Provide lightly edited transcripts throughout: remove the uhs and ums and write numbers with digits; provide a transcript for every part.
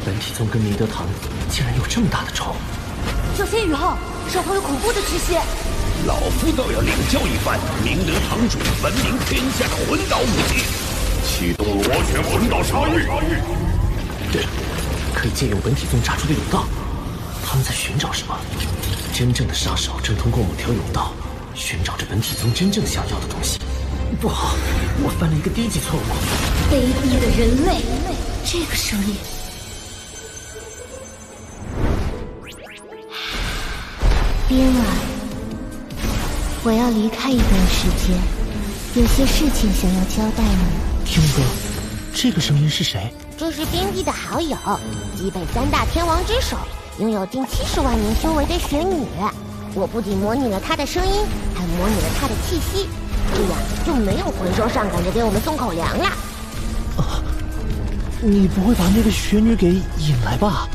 本体宗跟明德堂竟然有这么大的仇！小心雨浩，身后有恐怖的气息。老夫倒要领教一番明德堂主闻名天下的魂导武器，启动螺旋魂导杀域。对，可以借用本体宗炸出的甬道。他们在寻找什么？真正的杀手正通过某条甬道，寻找着本体宗真正想要的东西。不好，我犯了一个低级错误。卑鄙的人类！这个声音。边儿，我要离开一段时间，有些事情想要交代你。天哥，这个声音是谁？这是边地的好友，极北3大天王之首，拥有近70万年修为的玄女。我不仅模拟了她的声音，还模拟了她的气息，这样就没有魂兽上赶着给我们送口粮了。你不会把那个玄女给引来吧？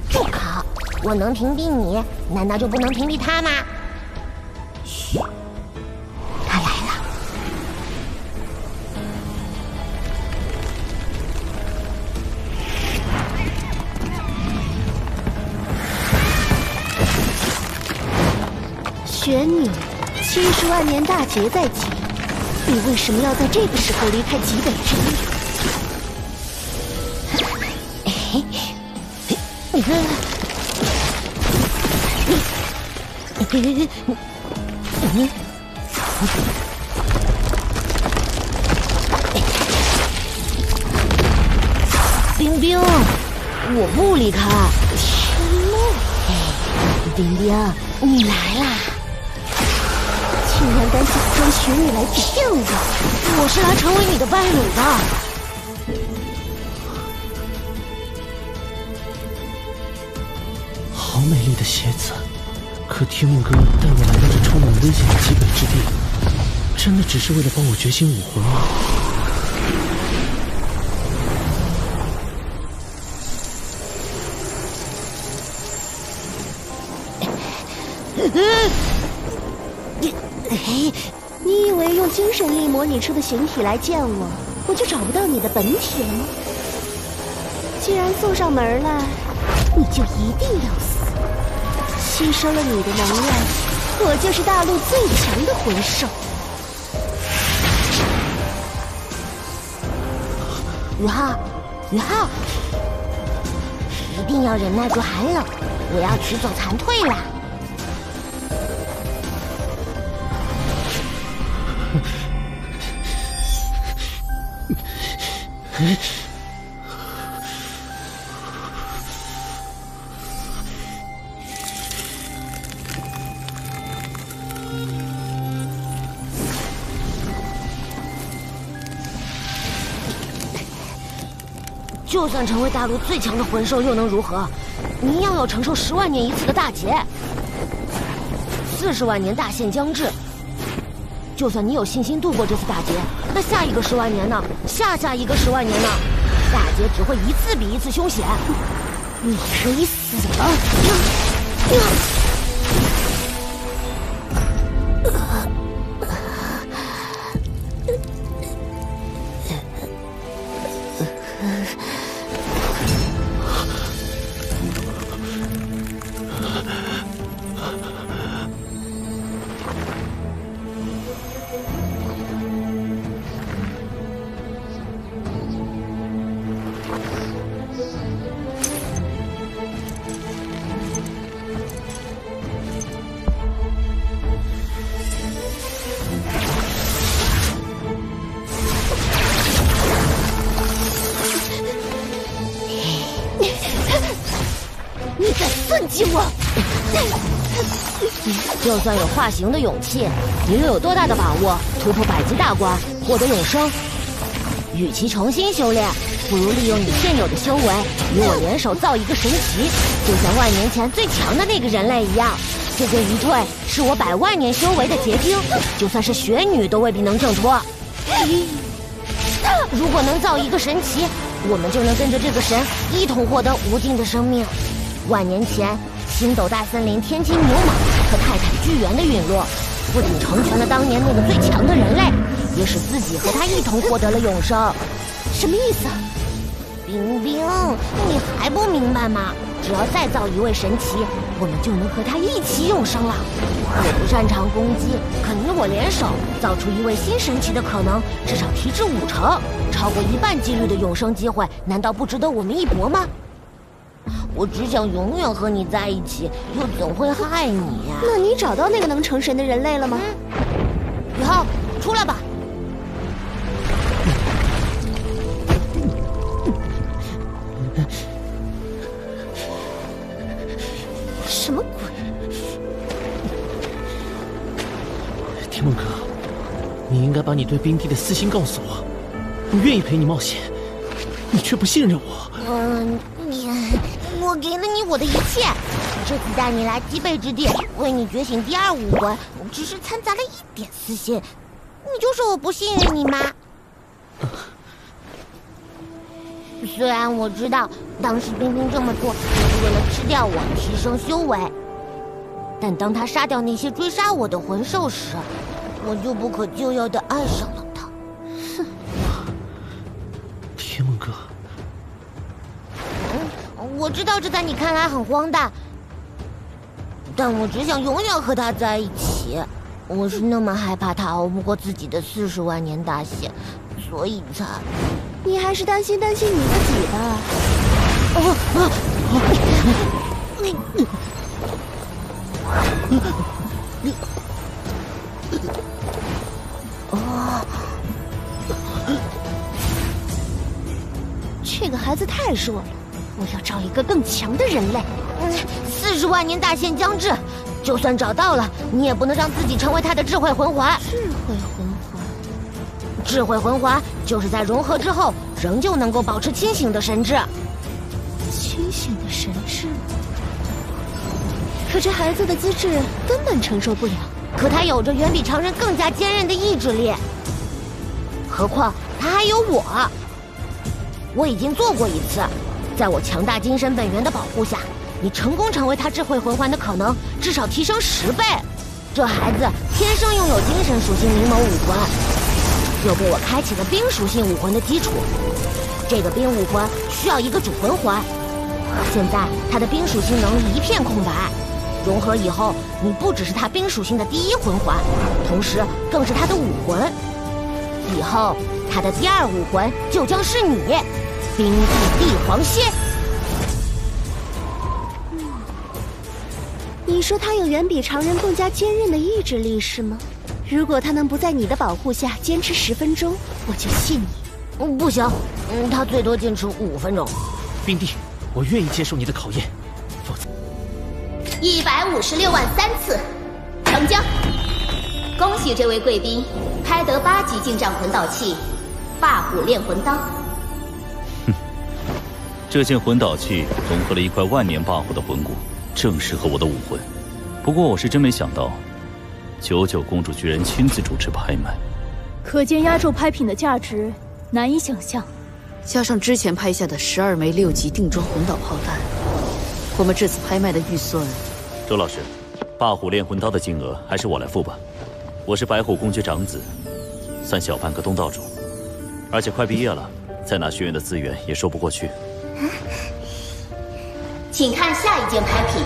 住口！我能屏蔽你，难道就不能屏蔽他吗？嘘，他来了。玄女，70万年大劫在即，你为什么要在这个时候离开极北之地？冰冰，我不离开。天梦，冰冰，你来啦！竟然敢假装玄女来骗我！我是来成为你的伴侣的。好美丽的鞋子，可天梦哥带我来到这充满危险的极北之地，真的只是为了帮我觉醒武魂吗？你以为用精神力模拟出的形体来见我，我就找不到你的本体了吗？既然送上门来，你就一定要死。吸收了你的能量，我就是大陆最强的魂兽。宇浩，宇浩，一定要忍耐住寒冷，我要取走残退了。就算成为大陆最强的魂兽又能如何？你一样要承受10万年一次的大劫，40万年大限将至。就算你有信心度过这次大劫，那下一个10万年呢？下下一个10万年呢？大劫只会一次比一次凶险。你可以死了！你敢算计我？就算有化形的勇气，你又有多大的把握突破100级大关，获得永生？与其重新修炼，不如利用你现有的修为，与我联手造一个神奇，就像万年前最强的那个人类一样。这件一坠是我100万年修为的结晶，就算是玄女都未必能挣脱。如果能造一个神奇，我们就能跟着这个神一同获得无尽的生命。万年前，星斗大森林天津牛蟒和泰坦巨猿的陨落，不仅成全了当年那个最强的人类，也使自己和他一同获得了永生。什么意思？冰冰，你还不明白吗？只要再造一位神奇，我们就能和他一起永生了。我不擅长攻击，可你我联手造出一位新神奇的可能，至少提至5成，超过1半几率的永生机会，难道不值得我们一搏吗？我只想永远和你在一起，又怎会害你呀？那你找到那个能成神的人类了吗？宇浩，出来吧。什么鬼？天梦哥，你应该把你对冰帝的私心告诉我。我愿意陪你冒险，你却不信任我。我给了你我的一切。这次带你来极北之地，为你觉醒第2武魂，只是掺杂了一点私心。你就说我不信任你吗？虽然我知道当时冰冰这么做是为了吃掉我，提升修为，但当他杀掉那些追杀我的魂兽时，我就不可救药地爱上了他。哼！天梦哥，我知道这在你看来很荒诞，但我只想永远和他在一起。我是那么害怕他熬不过自己的40万年大限，所以才……你还是担心你自己吧。这个孩子太弱了，我要找一个更强的人类。40万年大限将至，就算找到了，你也不能让自己成为他的智慧魂环。智慧魂环就是在融合之后，仍旧能够保持清醒的神智。清醒的神智？可这孩子的资质根本承受不了。可他有着远比常人更加坚韧的意志力。何况他还有我。我已经做过一次，在我强大精神本源的保护下，你成功成为他智慧魂环的可能至少提升10倍。这孩子天生拥有精神属性灵眸武魂，又给我开启了冰属性武魂的基础。这个冰武魂需要一个主魂环，现在他的冰属性能力一片空白。融合以后，你不只是他冰属性的第1魂环，同时更是他的武魂。以后他的第2武魂就将是你，冰帝帝皇蝎。你说他有远比常人更加坚韧的意志力是吗？如果他能不在你的保护下坚持10分钟，我就信你。不行，他最多坚持5分钟。冰帝，我愿意接受你的考验，否则156万3次，成交。恭喜这位贵宾拍得8级进账魂导器霸虎炼魂刀。这件魂导器融合了一块万年霸虎的魂骨，正适合我的武魂。不过我是真没想到，99公主居然亲自主持拍卖，可见压轴拍品的价值难以想象。加上之前拍下的12枚6级定装魂导炮弹，我们这次拍卖的预算……周老师，霸虎炼魂刀的金额还是我来付吧。我是白虎公爵长子，算小半个东道主，而且快毕业了，再拿学院的资源也说不过去。请看下一件拍品。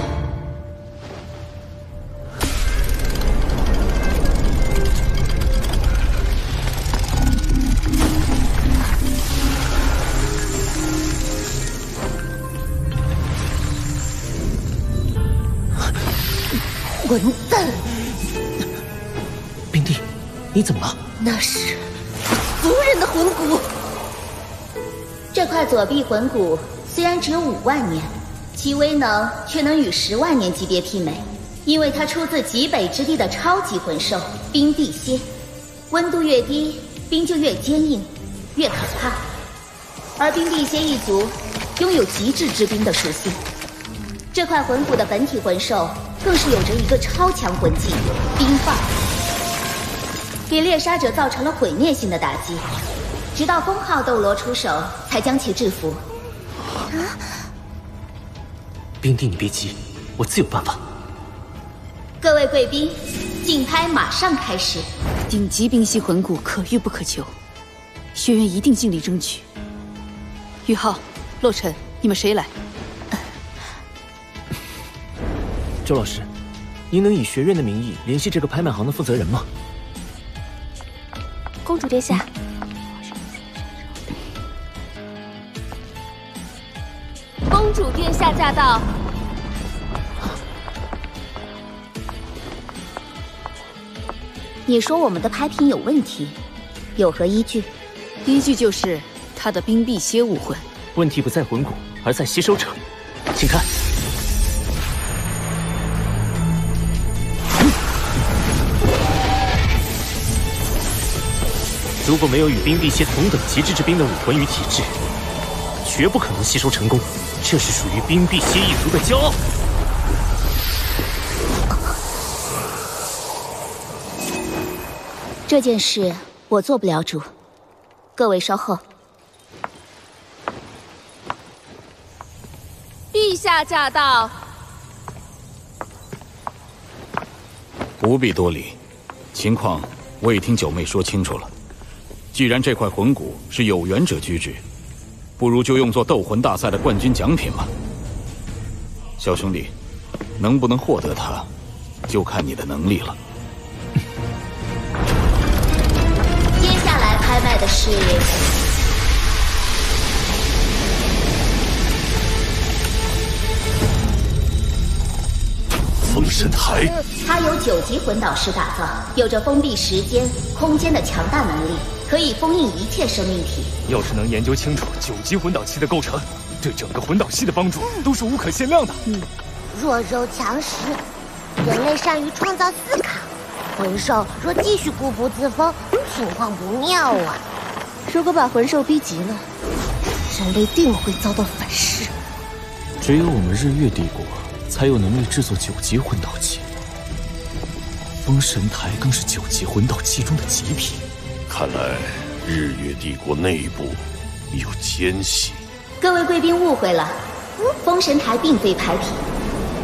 混蛋！冰帝，你怎么了？那是族人的魂骨。这块左臂魂骨虽然只有5万年，其威能却能与10万年级别媲美，因为它出自极北之地的超级魂兽冰帝蝎。温度越低，冰就越坚硬，越可怕。而冰帝蝎一族拥有极致之冰的属性。这块魂骨的本体魂兽更是有着一个超强魂技冰棒，给猎杀者造成了毁灭性的打击，直到封号斗罗出手才将其制服。冰帝，你别急，我自有办法。各位贵宾，竞拍马上开始。顶级冰系魂骨可遇不可求，学院一定尽力争取。玉浩，洛尘，你们谁来？周老师，您能以学院的名义联系这个拍卖行的负责人吗？公主殿下，公主殿下驾到。你说我们的拍品有问题，有何依据？依据就是他的冰碧蝎武魂。问题不在魂骨，而在吸收者。请看。如果没有与冰碧蝎同等级之之冰的武魂与体质，绝不可能吸收成功。这是属于冰碧蝎一族的骄傲。这件事我做不了主，各位稍后。陛下驾到。不必多礼，情况我已听九妹说清楚了。既然这块魂骨是有缘者居之，不如就用作斗魂大赛的冠军奖品吧。小兄弟，能不能获得它，就看你的能力了。接下来拍卖的是封神台。它由9级魂导师打造，有着封闭时间、空间的强大能力，可以封印一切生命体。要是能研究清楚9级魂导器的构成，对整个魂导系的帮助都是无可限量的。弱肉强食，人类善于创造思考，魂兽若继续固步自封，情况不妙啊！如果把魂兽逼急了，人类定会遭到反噬。只有我们日月帝国才有能力制作9级魂导器，封神台更是9级魂导器中的极品。看来日月帝国内部有奸细。各位贵宾误会了，封神台并非拍品，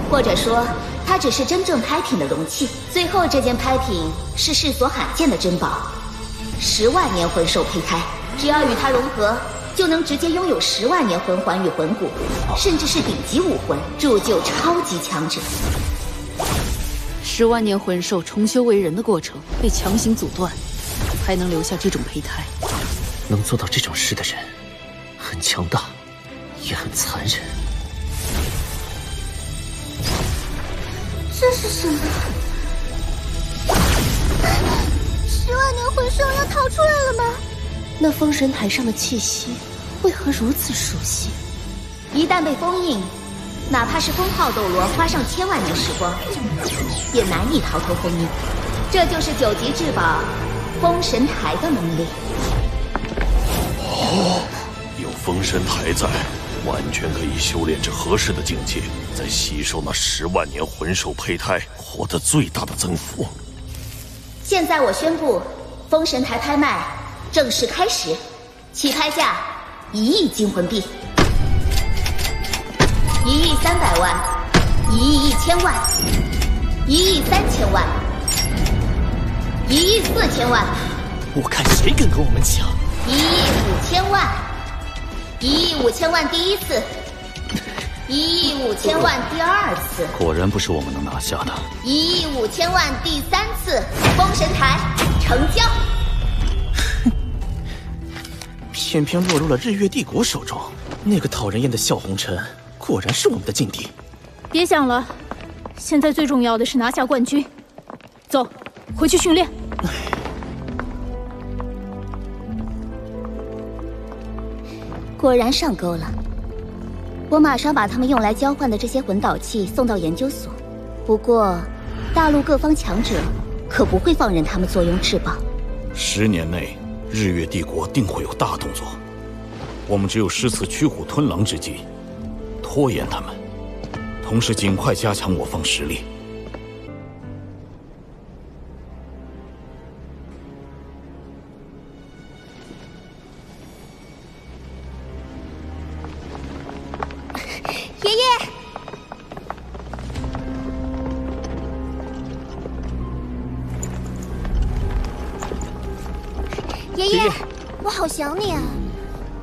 或者说它只是真正拍品的容器。最后这件拍品是世所罕见的珍宝，10万年魂兽胚胎，只要与它融合，就能直接拥有10万年魂环与魂骨，甚至是顶级武魂，铸就超级强者。10万年魂兽重修为人的过程被强行阻断，才能留下这种胚胎。能做到这种事的人，很强大，也很残忍。这是什么？10万年魂兽要逃出来了吗？那封神台上的气息为何如此熟悉？一旦被封印，哪怕是封号斗罗花上1000万年时光，也难以逃脱封印。这就是9级至宝封神台的能力。有封神台在，完全可以修炼至合适的境界，再吸收那10万年魂兽胚胎，获得最大的增幅。现在我宣布，封神台拍卖正式开始，起拍价1亿金魂币，1亿300万，1亿1000万，1亿3000万，1亿4000万。我看谁敢跟我们抢！1亿5000万，1亿5000万第一次，1亿5000万第2次，果然不是我们能拿下的。1亿5000万第3次，封神台成交。偏偏落入了日月帝国手中。那个讨人厌的笑红尘，果然是我们的劲敌。别想了，现在最重要的是拿下冠军。走，回去训练。果然上钩了，我马上把他们用来交换的这些魂导器送到研究所。不过，大陆各方强者可不会放任他们坐拥至宝。10年内，日月帝国定会有大动作，我们只有失此驱虎吞狼之机，拖延他们，同时尽快加强我方实力。爷爷，爷爷，我好想你啊！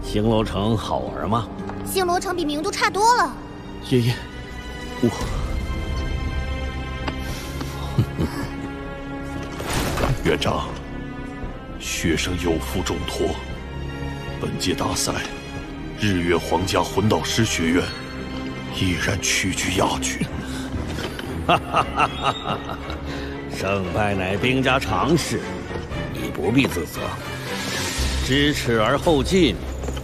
星楼城好玩吗？星罗城比明都差多了。爷爷，我……院长，学生有负重托，本届大赛，日月皇家魂导师学院依然屈居亚军。哈哈哈哈哈！胜败乃兵家常事，你不必自责。知耻而后进，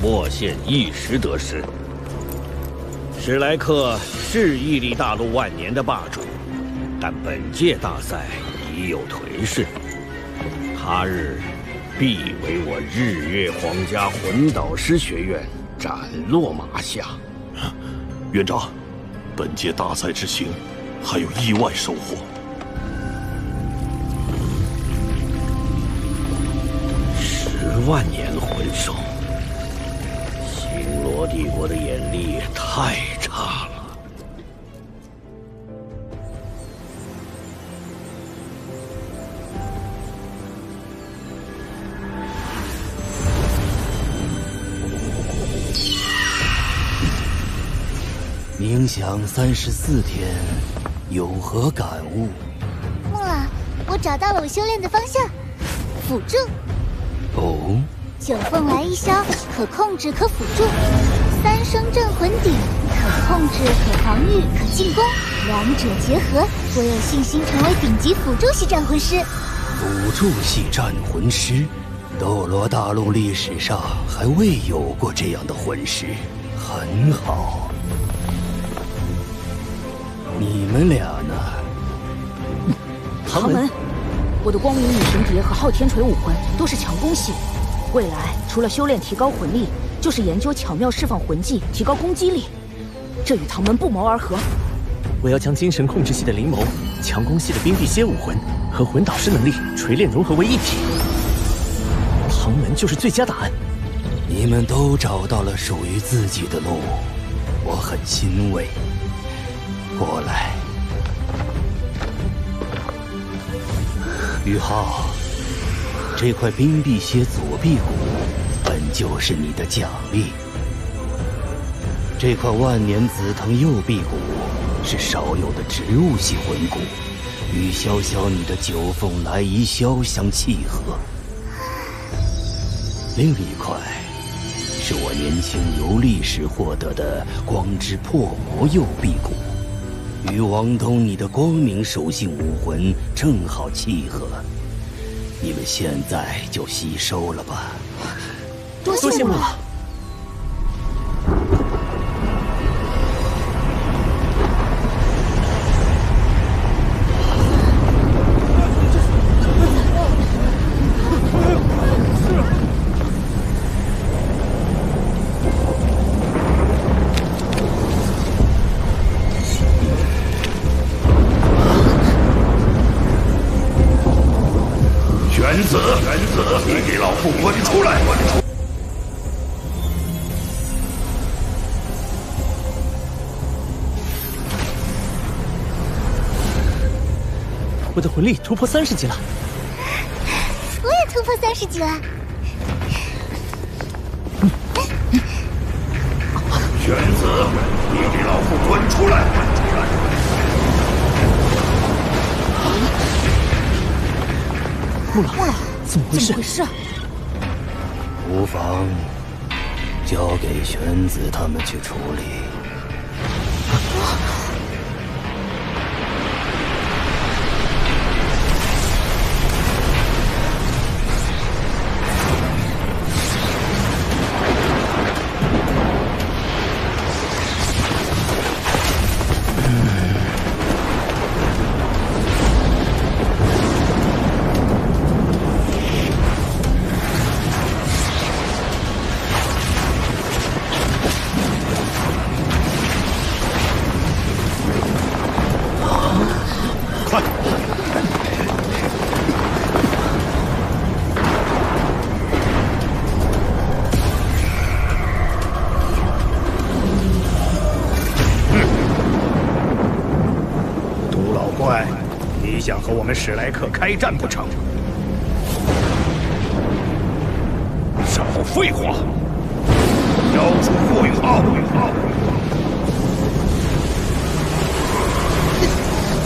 莫羡一时得失。史莱克是屹立大陆万年的霸主，但本届大赛已有颓势，他日必为我日月皇家魂导师学院斩落马下。院长，本届大赛之行还有意外收获。10万年魂兽，星罗帝国的眼力太差了。冥想34天，有何感悟？木老，我找到了我修炼的方向，辅助。哦，九凤来一消，可控制可辅助；三生镇魂鼎，可控制可防御可进攻，两者结合，我有信心成为顶级辅助系战魂师。辅助系战魂师，斗罗大陆历史上还未有过这样的魂师，很好。你们俩呢？唐门，我的光明女神蝶和昊天锤武魂都是强攻系，未来除了修炼提高魂力，就是研究巧妙释放魂技，提高攻击力。这与唐门不谋而合。我要将精神控制系的灵眸、强攻系的冰辟蝎武魂和魂导师能力锤炼融合为一体。唐门就是最佳答案。你们都找到了属于自己的路，我很欣慰。过来，宇浩，这块冰辟蝎左臂骨本就是你的奖励。这块万年紫藤右臂骨是少有的植物系魂骨，与潇潇你的九凤来一消相契合。另一块是我年轻游历时获得的光之破魔右臂骨。与王东你的光明属性武魂正好契合，你们现在就吸收了吧。多谢木老。你给老夫滚出来！我的魂力突破30级了。我也突破30级了。玄子，你给老夫滚出来！木老，怎么回事？无妨，交给玄子他们去处理。想和我们史莱克开战不成？少废话！交出霍雨浩！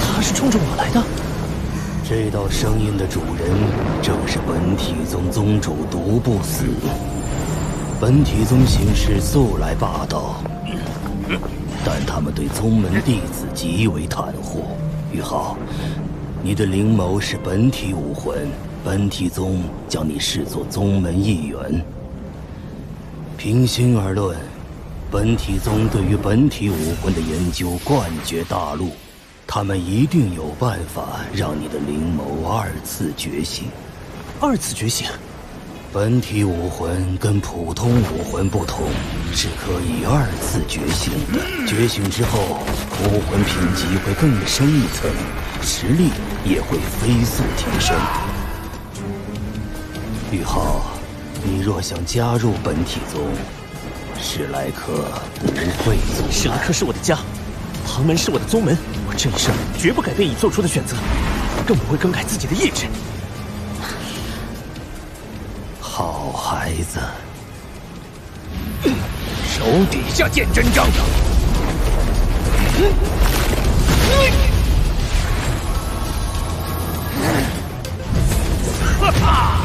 他是冲着我来的。这道声音的主人正是本体宗宗主独步死。本体宗行事素来霸道，但他们对宗门弟子极为袒护。雨浩，你的灵眸是本体武魂，本体宗将你视作宗门一员。平心而论，本体宗对于本体武魂的研究冠绝大陆，他们一定有办法让你的灵眸2次觉醒。2次觉醒？本体武魂跟普通武魂不同，是可以2次觉醒的。觉醒之后，武魂品级会更深一层，实力也会飞速提升。雨浩，你若想加入本体宗，史莱克不会阻拦。史莱克是我的家，唐门是我的宗门，我这一生绝不改变已做出的选择，更不会更改自己的意志。好孩子，手底下见真章。哈哈！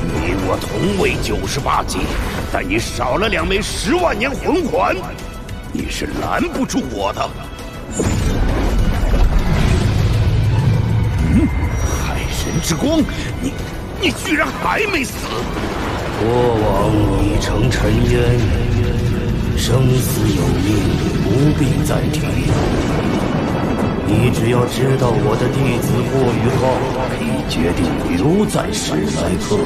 你我同为98级，但你少了2枚10万年魂环，你是拦不住我的。海神之光，你居然还没死！过往已成尘烟，生死有命，不必再提。你只要知道我的弟子霍雨浩已决定留在史莱克，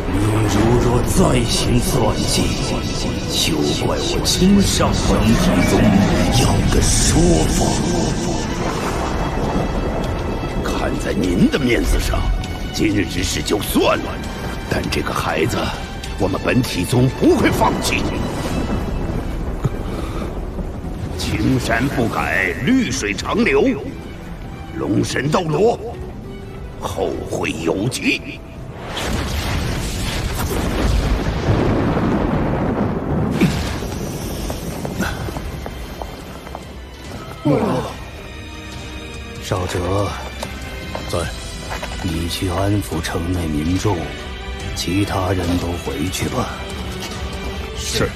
你如若再行算计，休怪我亲上本体宗要个说法。看在您的面子上，今日之事就算了，但这个孩子，我们本体宗不会放弃。青山不改，绿水长流。龙神斗罗，后会有期。少哲，在。你去安抚城内民众，其他人都回去吧。是。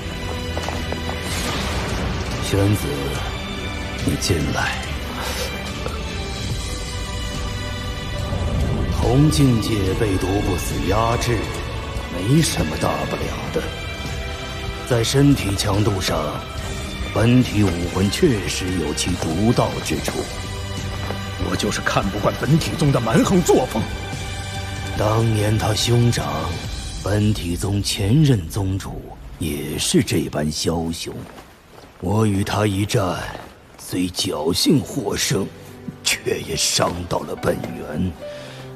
宣子，你进来。同境界被毒不死压制，没什么大不了的。在身体强度上，本体武魂确实有其独到之处。我就是看不惯本体宗的蛮横作风。当年他兄长，本体宗前任宗主，也是这般枭雄。我与他一战，虽侥幸获胜，却也伤到了本源，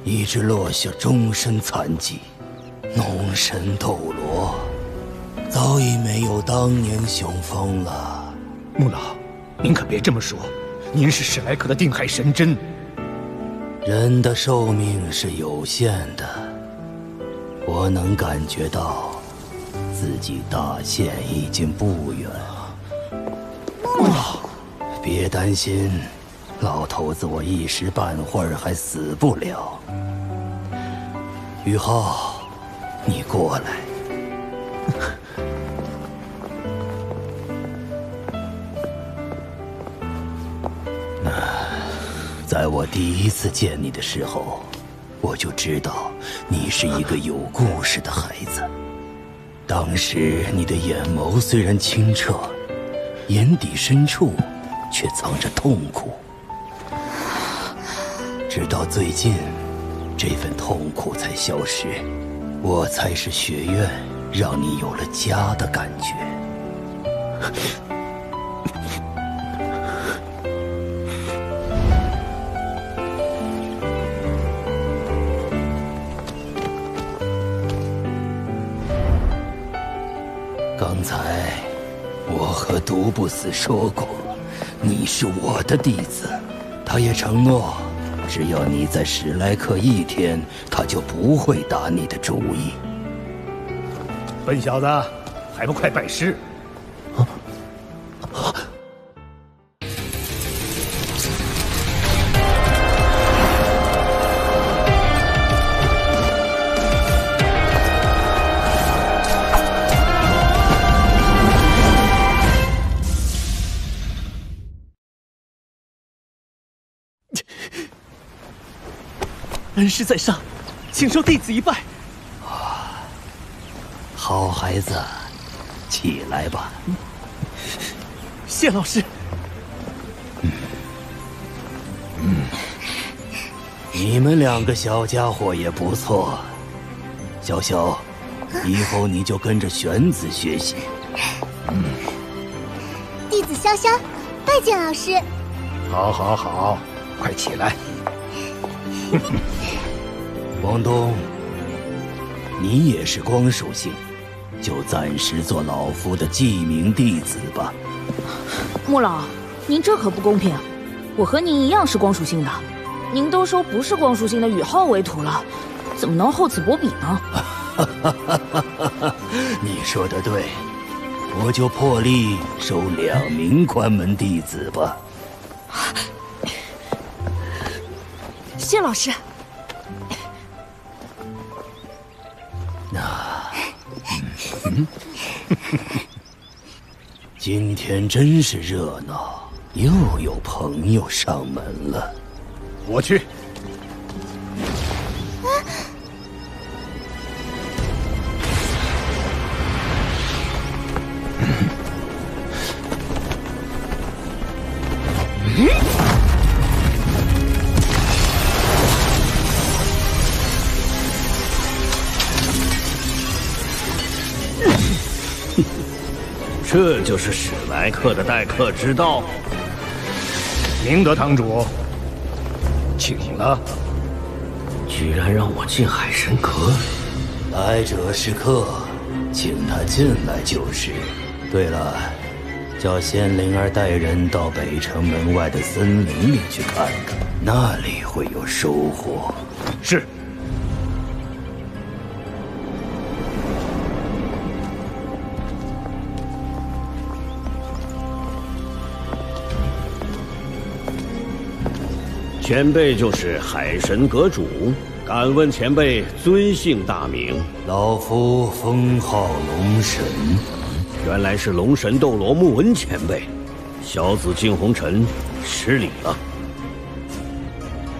以致落下终身残疾。龙神斗罗早已没有当年雄风了。穆老，您可别这么说，您是史莱克的定海神针。人的寿命是有限的，我能感觉到自己大限已经不远。穆老，别担心，老头子我一时半会儿还死不了。雨浩，你过来。在我第一次见你的时候，我就知道你是一个有故事的孩子。当时你的眼眸虽然清澈，眼底深处却藏着痛苦。直到最近，这份痛苦才消失，我才是学院让你有了家的感觉。刚才我和毒不死说过，你是我的弟子，他也承诺，只要你在史莱克1天，他就不会打你的主意。笨小子，还不快拜师！恩师在上，请受弟子一拜。好孩子，起来吧。谢老师。你们2个小家伙也不错。小小，以后你就跟着玄子学习。弟子潇潇，拜见老师。好，好，好，快起来。王东，你也是光属性，就暂时做老夫的记名弟子吧。穆老，您这可不公平，我和您一样是光属性的，您都收不是光属性的宇浩为徒了，怎么能厚此薄彼呢？你说的对，我就破例收2名关门弟子吧。谢老师。今天真是热闹，又有朋友上门了。我去。这就是史莱克的待客之道。明德堂主，请了。居然让我进海神阁，来者是客，请他进来就是。对了，叫仙灵儿带人到北城门外的森林里去看看，那里会有收获。是。前辈就是海神阁主，敢问前辈尊姓大名？老夫封号龙神。原来是龙神斗罗穆恩前辈，小子惊鸿尘失礼了。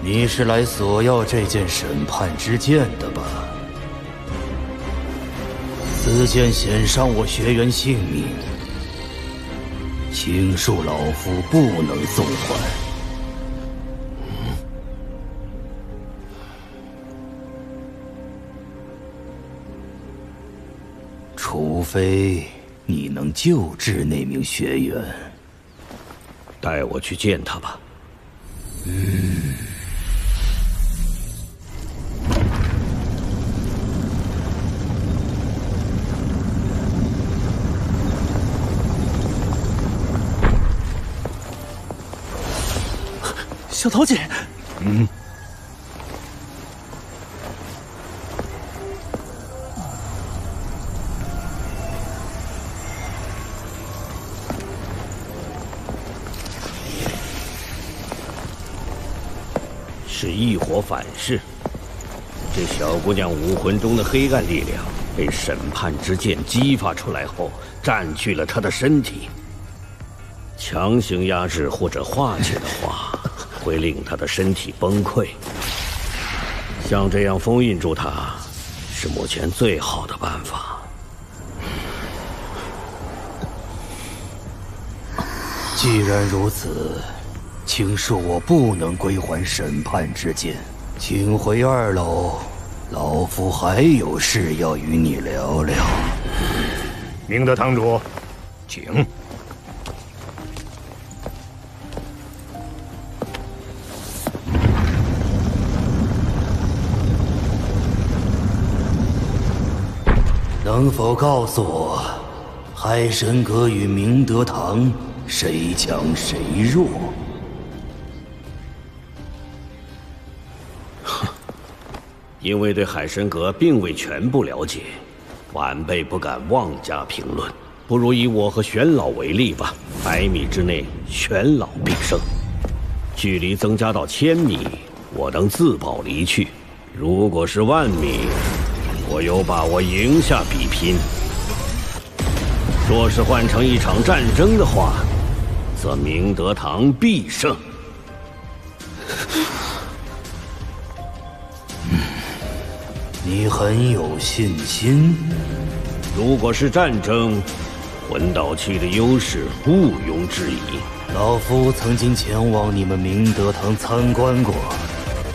你是来索要这件审判之剑的吧？此剑险伤我学员性命，请恕老夫不能送还。除非你能救治那名学员，带我去见他吧。小桃姐。是异火反噬，这小姑娘武魂中的黑暗力量被审判之剑激发出来后，占据了她的身体。强行压制或者化解的话，会令她的身体崩溃。像这样封印住她，是目前最好的办法。既然如此，请恕我不能归还审判之剑，请回2楼，老夫还有事要与你聊聊。明德堂主，请。能否告诉我，海神阁与明德堂谁强谁弱？因为对海神阁并未全部了解，晚辈不敢妄加评论。不如以我和玄老为例吧，100米之内，玄老必胜；距离增加到1000米，我能自保离去；如果是10000米，我有把握赢下比拼。若是换成一场战争的话，则明德堂必胜。你很有信心？如果是战争，魂导器的优势毋庸置疑。老夫曾经前往你们明德堂参观过，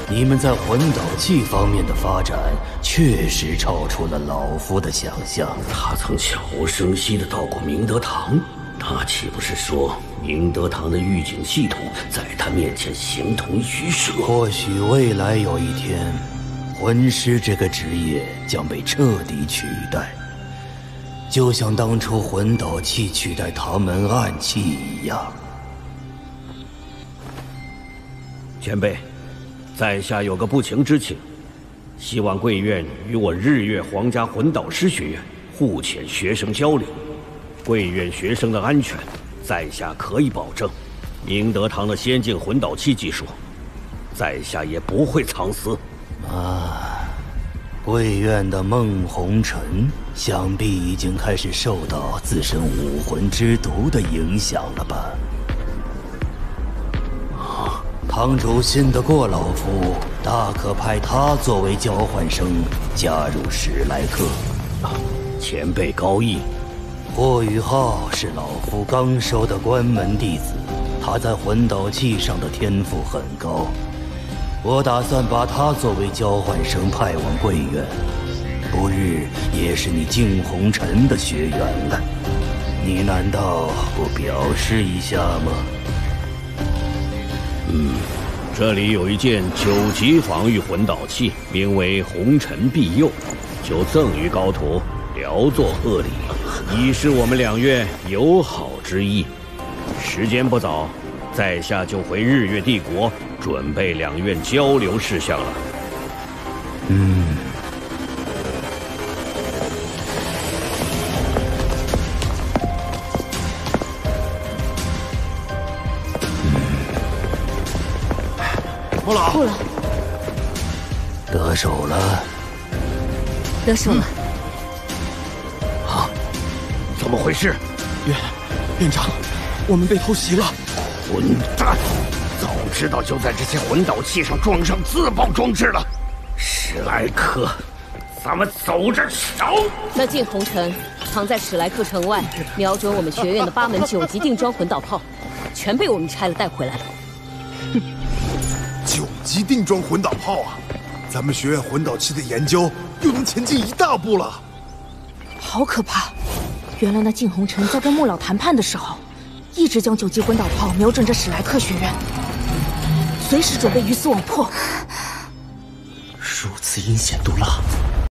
你们在魂导器方面的发展确实超出了老夫的想象。他曾悄无声息地到过明德堂，他岂不是说明德堂的预警系统在他面前形同虚设？或许未来有一天，魂师这个职业将被彻底取代，就像当初魂导器取代唐门暗器一样。前辈，在下有个不情之请，希望贵院与我日月皇家魂导师学院互遣学生交流。贵院学生的安全，在下可以保证。明德堂的先进魂导器技术，在下也不会藏私。贵院的孟红尘想必已经开始受到自身武魂之毒的影响了吧？堂主信得过老夫，大可派他作为交换生加入史莱克。前辈高义。霍雨浩是老夫刚收的关门弟子，他在魂导器上的天赋很高。我打算把他作为交换生派往贵院，不日也是你静红尘的学员了。你难道不表示一下吗？这里有一件9级防御魂导器，名为红尘庇佑，就赠予高徒，聊作贺礼，以示我们2院友好之意。时间不早，在下就回日月帝国，准备2院交流事项了。穆老，得手了，得手了。怎么回事？院长，我们被偷袭了！混蛋！早知道就在这些魂导器上装上自爆装置了。史莱克，咱们走着瞧！那静红尘藏在史莱克城外，瞄准我们学院的8门9级定装魂导炮，全被我们拆了带回来了。9级定装魂导炮啊！咱们学院魂导器的研究又能前进一大步了。好可怕！原来那静红尘在跟穆老谈判的时候，一直将9级魂导炮瞄准着史莱克学院，随时准备鱼死网破。如此阴险毒辣，